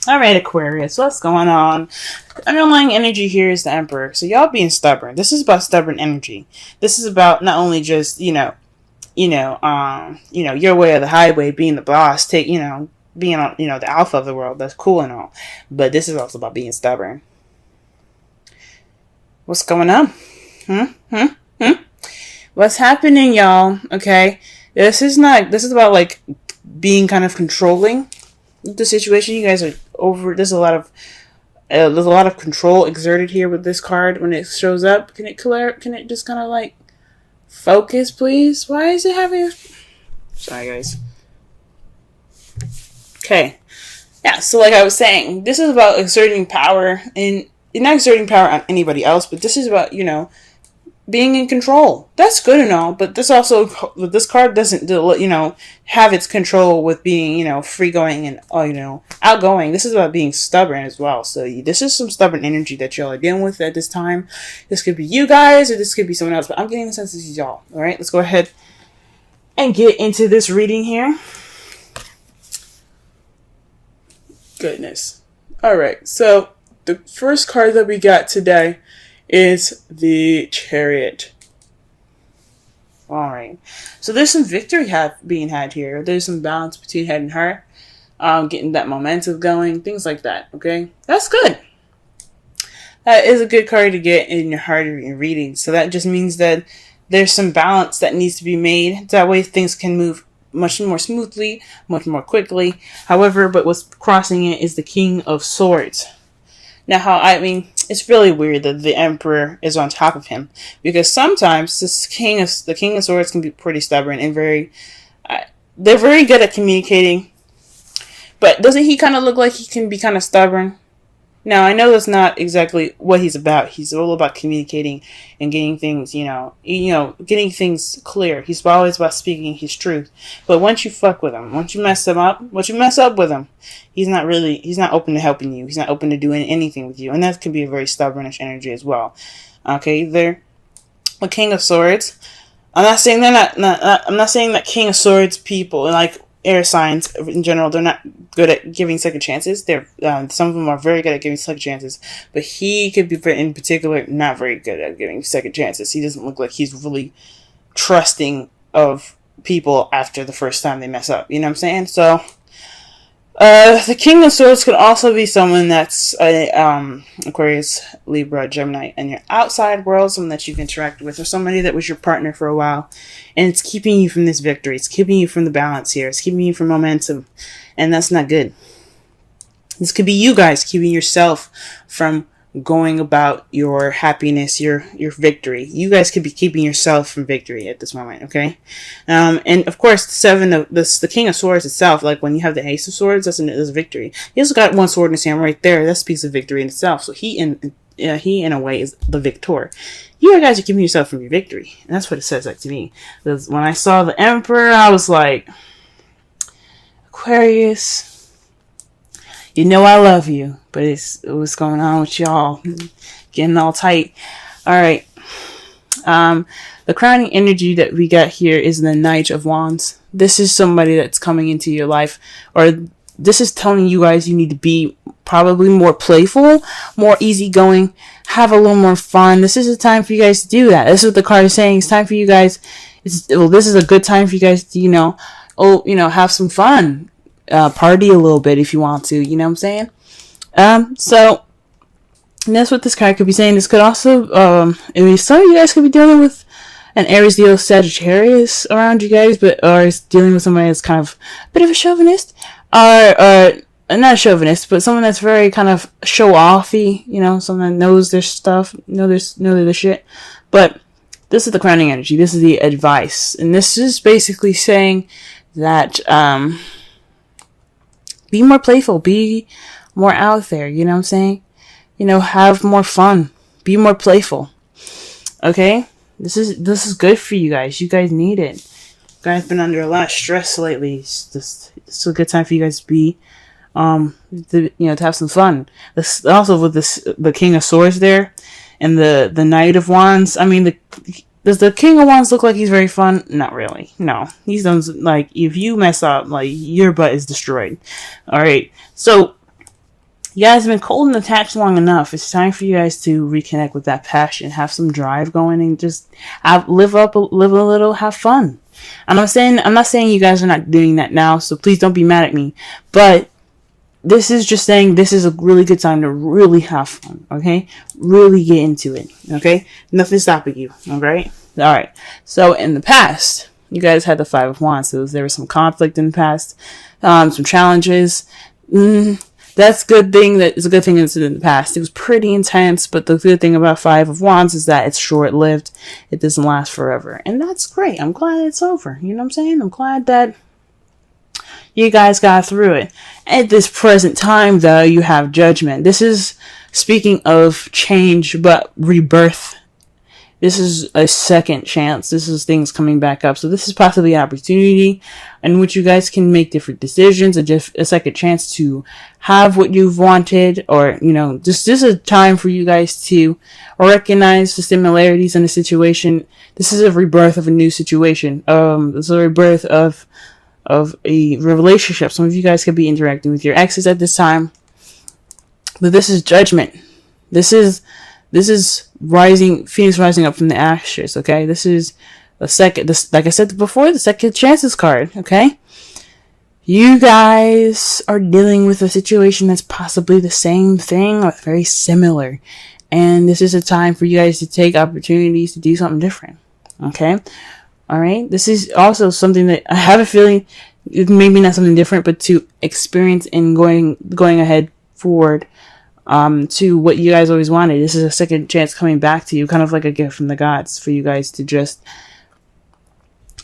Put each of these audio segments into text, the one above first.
All right, Aquarius, what's going on? The underlying energy here is the Emperor. So y'all being stubborn. This is about stubborn energy. This is about not only just your way or the highway, being the boss, being on, the alpha of the world. That's cool and all, but this is also about being stubborn. What's going on? What's happening, y'all? Okay, this is about like being kind of controlling the situation. You guys are over. There's a lot of control exerted here with this card when it shows up. Can it just kind of like focus, please? Why is it having? Sorry, guys. Okay, yeah. So like I was saying, this is about exerting power, and you're not exerting power on anybody else, but this is about being in control. That's good and all, but this card doesn't have its control with being free going and outgoing. This is about being stubborn as well. So this is some stubborn energy that y'all are dealing with at this time. This could be you guys or this could be someone else, but I'm getting the sense this is y'all. All right, let's go ahead and get into this reading here. Goodness. All right, so the first card that we got today is the Chariot. Alright. So there's some victory being had here. There's some balance between head and heart. Getting that momentum going. Things like that. Okay? That's good. That is a good card to get in your heart or your reading. So that just means that there's some balance that needs to be made. That way things can move much more smoothly, much more quickly. However, but what's crossing it is the King of Swords. Now, it's really weird that the Emperor is on top of him, because sometimes the King of Swords can be pretty stubborn and they're very good at communicating. But doesn't he kind of look like he can be kind of stubborn? Now, I know that's not exactly what he's about. He's all about communicating and getting things, getting things clear. He's always about speaking his truth. But once you fuck with him, once you mess up with him, he's not open to helping you. He's not open to doing anything with you. And that can be a very stubbornish energy as well. Okay, they're a King of Swords. I'm not saying I'm not saying that King of Swords people, like air signs in general, they're not good at giving second chances. Some of them are very good at giving second chances, but he could be, in particular, not very good at giving second chances. He doesn't look like he's really trusting of people after the first time they mess up. You know what I'm saying? So, the King of Swords could also be someone that's Aquarius, Libra, Gemini, and your outside world, someone that you've interacted with, or somebody that was your partner for a while, and it's keeping you from this victory. It's keeping you from the balance here. It's keeping you from momentum, and that's not good. This could be you guys keeping yourself from going about your happiness, your victory. You guys could be keeping yourself from victory at this moment, okay? And of course, the King of Swords itself, like when you have the Ace of Swords, that's a victory. He also got one sword in his hand right there. That's a piece of victory in itself. So he in a way is the victor. You guys are keeping yourself from your victory, and that's what it says like to me. Because when I saw the Emperor, I was like, Aquarius, you know I love you, but what's going on with y'all? Getting all tight. Alright. The crowning energy that we got here is the Knight of Wands. This is somebody that's coming into your life, or this is telling you guys you need to be probably more playful, more easygoing, have a little more fun. This is a time for you guys to do that. This is what the card is saying. It's time for you guys. This is a good time for you guys to, have some fun. Party a little bit if you want to, you know what I'm saying? So that's what this card could be saying. This could also, some of you guys could be dealing with an Aries, Leo, Sagittarius around you guys, or dealing with somebody that's kind of a bit of a chauvinist, or not a chauvinist, but someone that's very kind of show-offy, someone that knows their stuff, know their shit. But this is the crowning energy. This is the advice, and this is basically saying that, be more playful, be more out there, you know what I'm saying? Have more fun, be more playful. Okay? This is good for you guys. You guys need it. You guys have been under a lot of stress lately. It's a good time for you guys to be, to have some fun. This also with the King of Swords there, and the Knight of Wands. Does the King of Wands look like he's very fun? Not really. No. He's done, like, if you mess up, like, your butt is destroyed. Alright. So, You guys have been cold and attached long enough. It's time for you guys to reconnect with that passion, have some drive going, and just live a little, have fun. I'm not saying you guys are not doing that now, so please don't be mad at me. But this is just saying this is a really good time to really have fun, okay? Really get into it, okay? Nothing's stopping you, alright? Alright, so in the past, you guys had the Five of Wands, so there was some conflict in the past, some challenges. That's a good thing that is a good thing that's in the past. It was pretty intense, but the good thing about Five of Wands is that it's short-lived. It doesn't last forever. And that's great. I'm glad it's over. You know what I'm saying? I'm glad that you guys got through it. At this present time, though, you have Judgment. This is, speaking of change, but rebirth. This is a second chance. This is things coming back up. So this is possibly an opportunity in which you guys can make different decisions, and just a second chance to have what you've wanted, or, you know, this is a time for you guys to recognize the similarities in the situation. This is a rebirth of a new situation. This is a rebirth of a relationship. Some of you guys could be interacting with your exes at this time, but this is Judgment. This is Phoenix rising up from the ashes, okay? This is like I said before, the second chances card, okay? You guys are dealing with a situation that's possibly the same thing or very similar. And this is a time for you guys to take opportunities to do something different, okay? Alright? This is also something that I have a feeling, maybe not something different, but to experience in going ahead forward to what you guys always wanted. This is a second chance coming back to you, kind of like a gift from the gods for you guys to just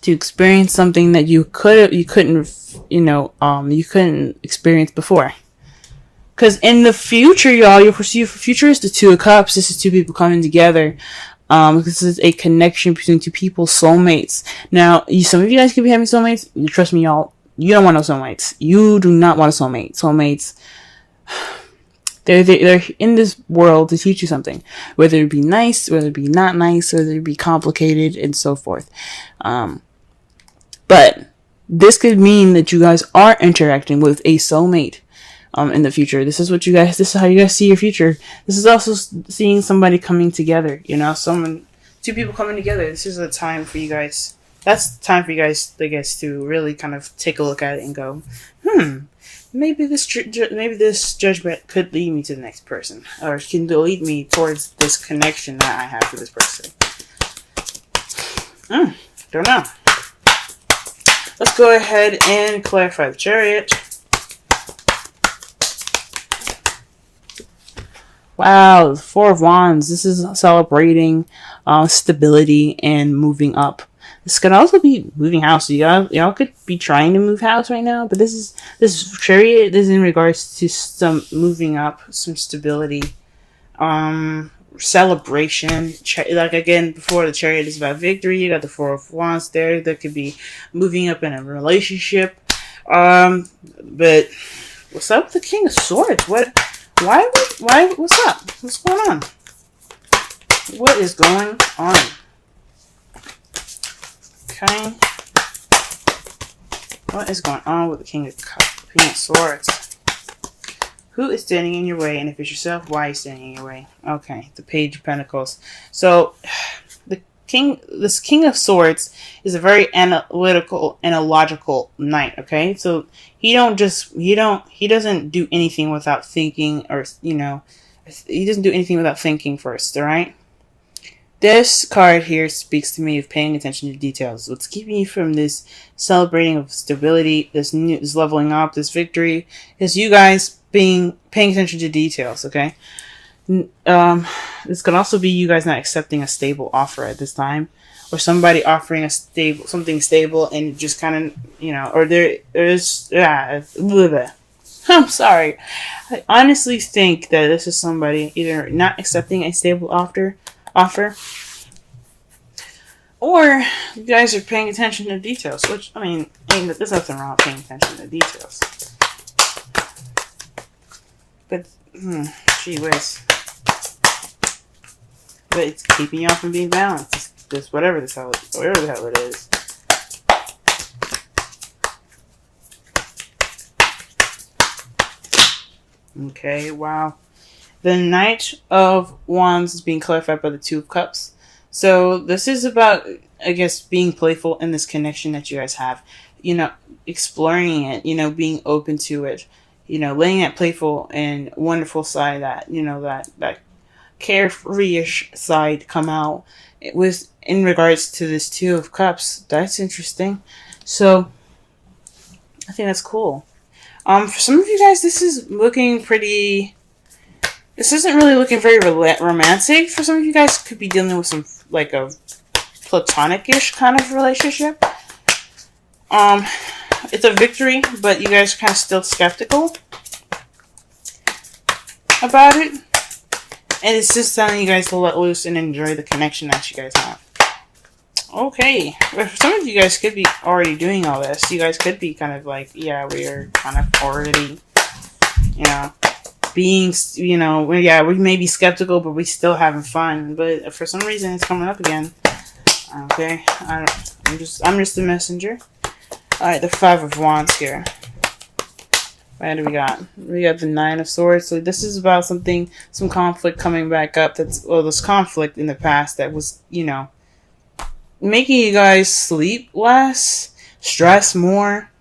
to experience something that you couldn't experience before. Because in the future, y'all, your future is the Two of Cups. This is two people coming together. This is a connection between two people, soulmates. Now, some of you guys could be having soulmates. Trust me, y'all, you don't want no soulmates. You do not want a soulmate. Soulmates, they're in this world to teach you something, whether it be nice, whether it be not nice, whether it be complicated, and so forth. But this could mean that you guys are interacting with a soulmate in the future. This is how you guys see your future. This is also seeing somebody coming together, two people coming together. This is a time for you guys. That's the time for you guys, I guess, to really kind of take a look at it and go, maybe this judgment could lead me to the next person, or can lead me towards this connection that I have with this person. Don't know. Let's go ahead and clarify the Chariot. Wow, the Four of Wands. This is celebrating stability and moving up. This could also be moving house. So y'all could be trying to move house right now, but this Chariot is in regards to some moving up, some stability, celebration. Like again, before the Chariot is about victory. You got the Four of Wands there. That could be moving up in a relationship. But what's up with the King of Swords? Why? What's up? What's going on? What is going on? Okay. What is going on with the King of Swords? Who is standing in your way? And if it's yourself, why are you standing in your way? Okay, the Page of Pentacles. So, this King of Swords is a very analytical and a logical knight. Okay, so he doesn't do anything without thinking, or he doesn't do anything without thinking first. All right. This card here speaks to me of paying attention to details. What's keeping you from this celebrating of stability, this leveling up, this victory, is you guys paying attention to details, okay? This could also be you guys not accepting a stable offer at this time, or somebody offering something stable and just kind of, or there's I'm sorry. I honestly think that this is somebody either not accepting a stable offer, or you guys are paying attention to details, which, I mean, there's nothing wrong with paying attention to details. But, gee whiz. But it's keeping y'all from being balanced. Just whatever the hell it is. Okay, wow. The Knight of Wands is being clarified by the Two of Cups. So this is about, I guess, being playful in this connection that you guys have. You know, exploring it, you know, being open to it. You know, letting that playful and wonderful side, that, you know, that carefree-ish side come out. It was in regards to this Two of Cups. That's interesting. So I think that's cool. For some of you guys, this is looking pretty. This isn't really looking very romantic. For some of you guys, could be dealing with some like a platonic-ish kind of relationship. It's a victory, but you guys are kind of still skeptical about it. And it's just telling you guys to let loose and enjoy the connection that you guys have. Okay. For some of you guys could be already doing all this. You guys could be kind of like, yeah, we are kind of already, you know, being, you know, yeah, we may be skeptical, but we still having fun. But for some reason, it's coming up again. Okay. I'm just a messenger. Alright, the Five of Wands here. What do we got? We got the Nine of Swords. So this is about something, some conflict coming back up. That's, well, this conflict in the past that was, you know, making you guys sleep less, stress more,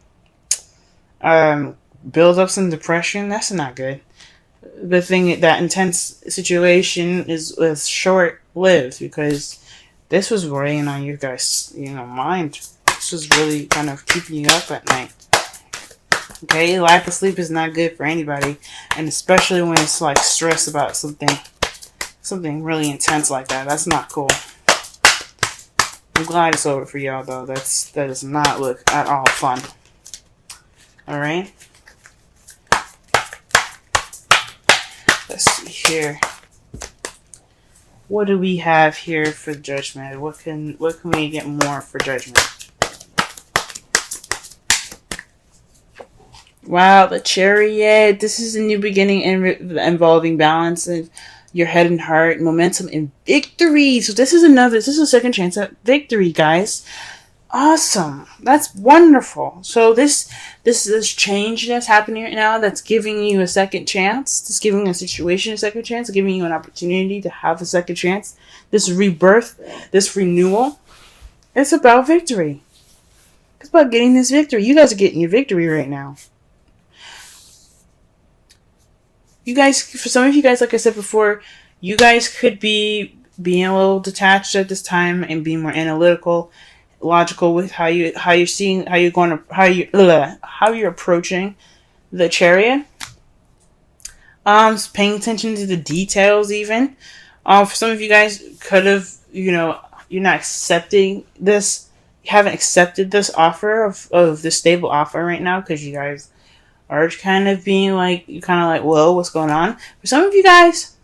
build up some depression. That's not good. The thing, that intense situation was short-lived because this was weighing on you guys, you know, mind. This was really kind of keeping you up at night. Okay, lack of sleep is not good for anybody, and especially when it's like stress about something really intense like that. That's not cool. I'm glad it's over for y'all though. That does not look at all fun. All right. Let's see here. What do we have here for Judgment? What can we get more for Judgment? Wow, the Chariot. This is a new beginning involving balance of your head and heart, momentum, and victory. So this is a second chance at victory, guys. Awesome. That's wonderful. So this change that's happening right now, that's giving you a second chance. It's giving a situation a second chance, giving you an opportunity to have a second chance. This rebirth, this renewal, it's about victory. It's about getting this victory. You guys are getting your victory right now. You guys, for some of you guys, like I said before, you guys could be being a little detached at this time and being more analytical, logical with how you're approaching the Chariot. Paying attention to the details even. For some of you guys could have, you know, you're not accepting this, you haven't accepted this offer of this stable offer right now because you guys are kind of being like, you're kind of like, whoa, what's going on? For some of you guys,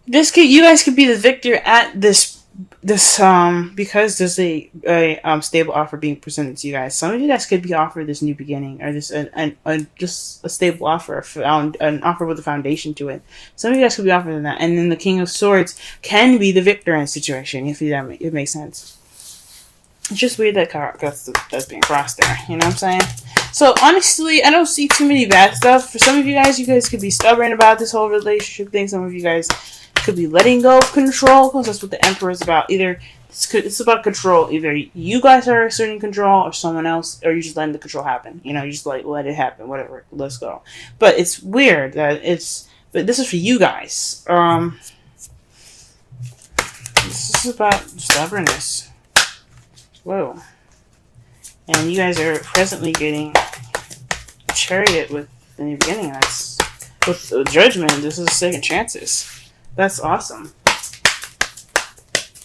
you guys could be the victor at this because there's a stable offer being presented to you guys. Some of you guys could be offered this new beginning, or this just a stable offer, an offer with a foundation to it. Some of you guys could be offered that, and then the King of Swords can be the victor in a situation, if it makes sense. It's just weird that that's being crossed there. You know what I'm saying? So honestly, I don't see too many bad stuff. For some of you guys could be stubborn about this whole relationship thing. Some of you guys could be letting go of control, because that's what the Emperor is about. Either it's about control. Either you guys are asserting control, or someone else, or you just letting the control happen. You know, you just like let it happen. Whatever. Let's go. But it's weird that but this is for you guys. This is about stubbornness. Whoa. And you guys are presently getting a Chariot with the new beginning. That's with the Judgment. This is second chances. That's awesome.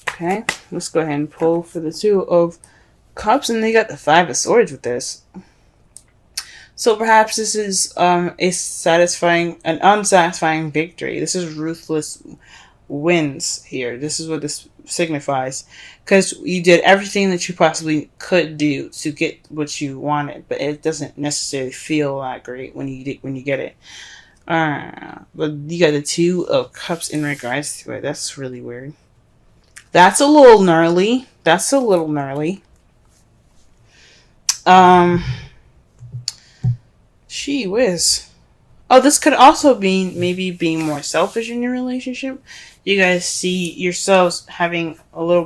Okay, let's go ahead and pull for the Two of Cups, and they got the Five of Swords with this. So perhaps this is an unsatisfying victory. This is ruthless wins here. This is what this signifies, because you did everything that you possibly could do to get what you wanted, but it doesn't necessarily feel that great when you get it. But you got the Two of Cups in regards to it. That's really weird. That's a little gnarly. Gee whiz. Oh, this could also be maybe being more selfish in your relationship. You guys see yourselves having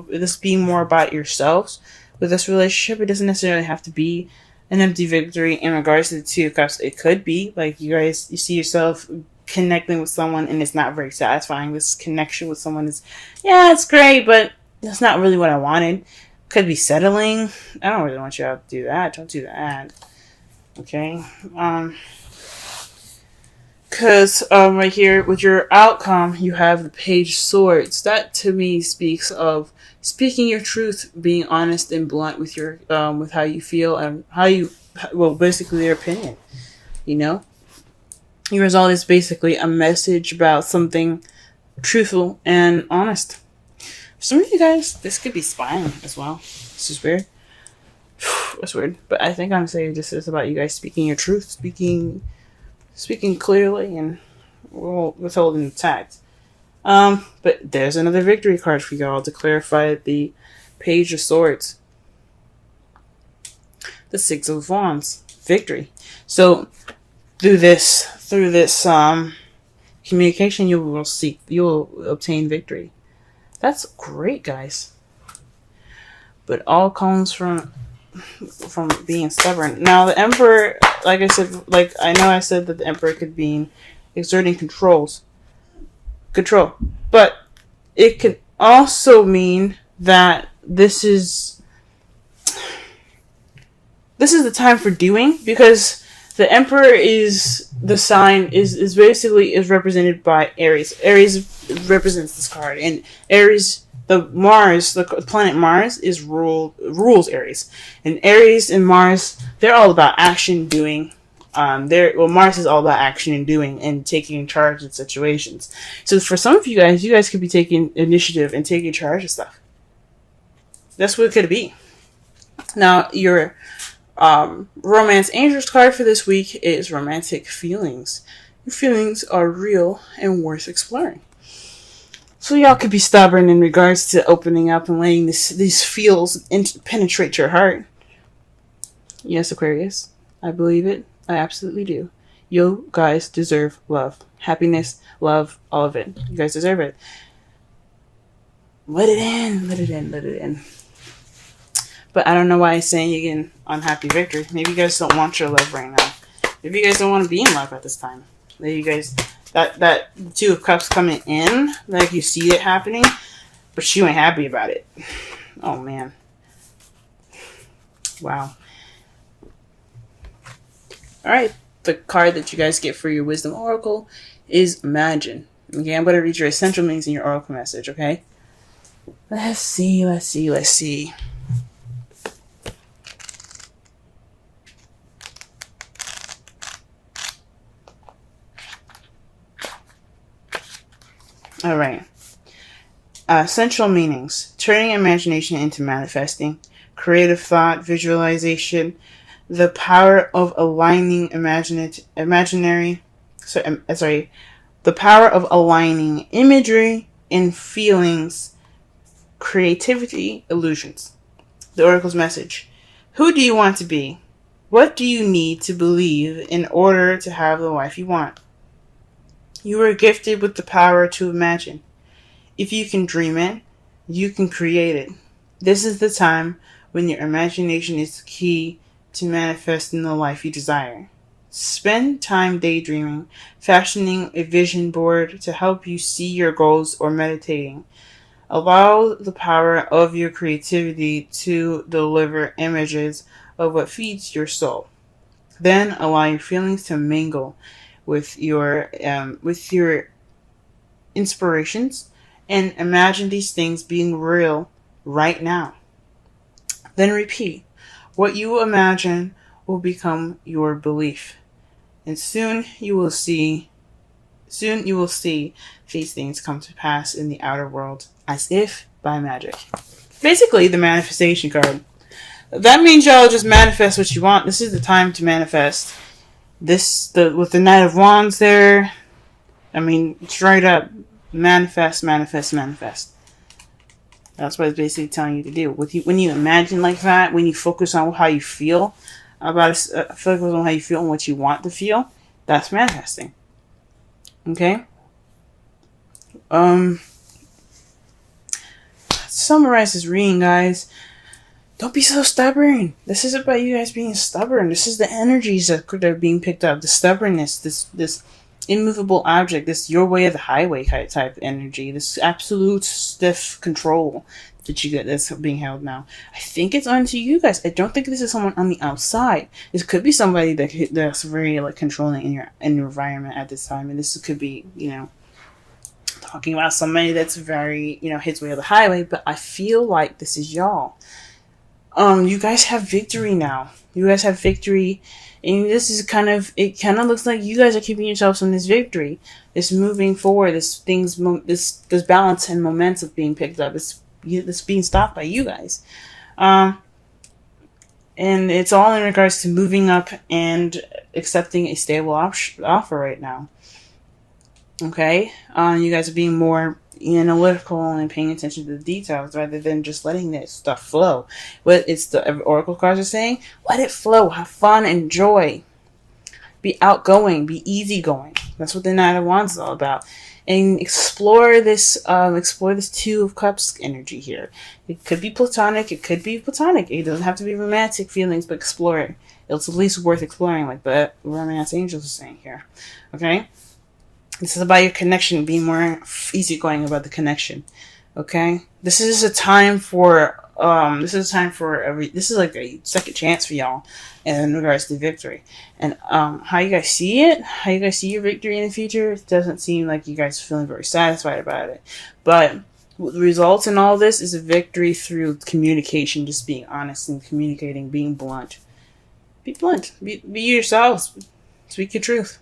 this being more about yourselves with this relationship. It doesn't necessarily have to be an empty victory in regards to the Two of Cups. It could be like you see yourself connecting with someone and it's not very satisfying. This connection with someone is, yeah, it's great, but that's not really what I wanted. Could be settling. I don't really want you to do that. Don't do that. Okay. Because right here with your outcome, you have the Page of Swords. That to me speaks of speaking your truth, being honest and blunt with your with how you feel and basically their opinion. You know, your result is basically a message about something truthful and honest. For some of you guys, this could be spying as well. This is weird. That's weird, but I think I'm saying this is about you guys speaking your truth, speaking clearly and withholding the tact. But there's another victory card for y'all to clarify the Page of Swords. The Six of Wands. Victory. So through this communication, you will obtain victory. That's great, guys. But all comes from being stubborn. Now the Emperor, like I said, I said that the Emperor could be exerting control, but it could also mean that this is the time for doing, because the Emperor is the sign is basically represented by Aries. Aries represents this card, and Aries, the planet Mars rules Aries, and Aries and Mars, they're all about action, doing. Mars is all about action and doing and taking charge in situations. So for some of you guys could be taking initiative and taking charge of stuff. That's what it could be. Now, your romance angels card for this week is romantic feelings. Your feelings are real and worth exploring. So y'all could be stubborn in regards to opening up and letting these feels penetrate your heart. Yes, Aquarius, I believe it. I absolutely do. You guys deserve love, happiness, love, all of it. You guys deserve it. Let it in, let it in, let it in. But I don't know why I'm saying again unhappy victory. Maybe you guys don't want your love right now. Maybe you guys don't want to be in love at this time. Maybe you guys that Two of Cups coming in, like you see it happening, but you ain't happy about it. Oh man. Wow. Alright, the card that you guys get for your Wisdom Oracle is Imagine. Okay, I'm going to read your essential meanings in your Oracle message, okay? Let's see. Alright. Essential meanings. Turning imagination into manifesting. Creative thought, visualization. The power of aligning the power of aligning imagery and feelings, creativity, illusions. The Oracle's message. Who do you want to be? What do you need to believe in order to have the life you want? You are gifted with the power to imagine. If you can dream it, you can create it. This is the time when your imagination is key to manifesting the life you desire. Spend time daydreaming, fashioning a vision board to help you see your goals, or meditating. Allow the power of your creativity to deliver images of what feeds your soul. Then allow your feelings to mingle with your inspirations and imagine these things being real right now. Then repeat. What you imagine will become your belief. And soon you will see these things come to pass in the outer world as if by magic. Basically, the manifestation card. That means y'all just manifest what you want. This is the time to manifest. With the Knight of Wands there, I mean, straight up, manifest. That's what it's basically telling you to do. When you imagine like that, when you focus on how you feel focus on how you feel and what you want to feel, that's manifesting. Okay. Summarize this reading, guys. Don't be so stubborn. This is about you guys being stubborn. This is the energies that are being picked up. The stubbornness, this immovable object, this your way of the highway type energy, this absolute stiff control that you get that's being held now. I think it's onto you guys. I don't think this is someone on the outside. This could be somebody that's very like controlling in your environment at this time, and this could be, you know, talking about somebody that's very, you know, his way of the highway. But I feel like this is y'all. You guys have victory now. You guys have victory, and this is it kind of looks like you guys are keeping yourselves on this victory, this moving forward, this balance and momentum being picked up. This being stopped by you guys, and it's all in regards to moving up and accepting a stable offer right now. Okay, you guys are being more analytical and paying attention to the details rather than just letting this stuff flow. What it's the oracle cards are saying: let it flow, have fun, enjoy, be outgoing, be easygoing. That's what the Knight of Wands is all about. And explore this Two of Cups energy here. It could be platonic, it could be platonic. It doesn't have to be romantic feelings, but explore it. It's at least worth exploring, like the romance angels are saying here. Okay. This is about your connection, being more easygoing about the connection. Okay? This is a time for this is like a second chance for y'all in regards to victory. And how you guys see it, how you guys see your victory in the future, it doesn't seem like you guys are feeling very satisfied about it. But what results in all this is a victory through communication, just being honest and communicating, being blunt. Be blunt. Be yourselves. Speak your truth.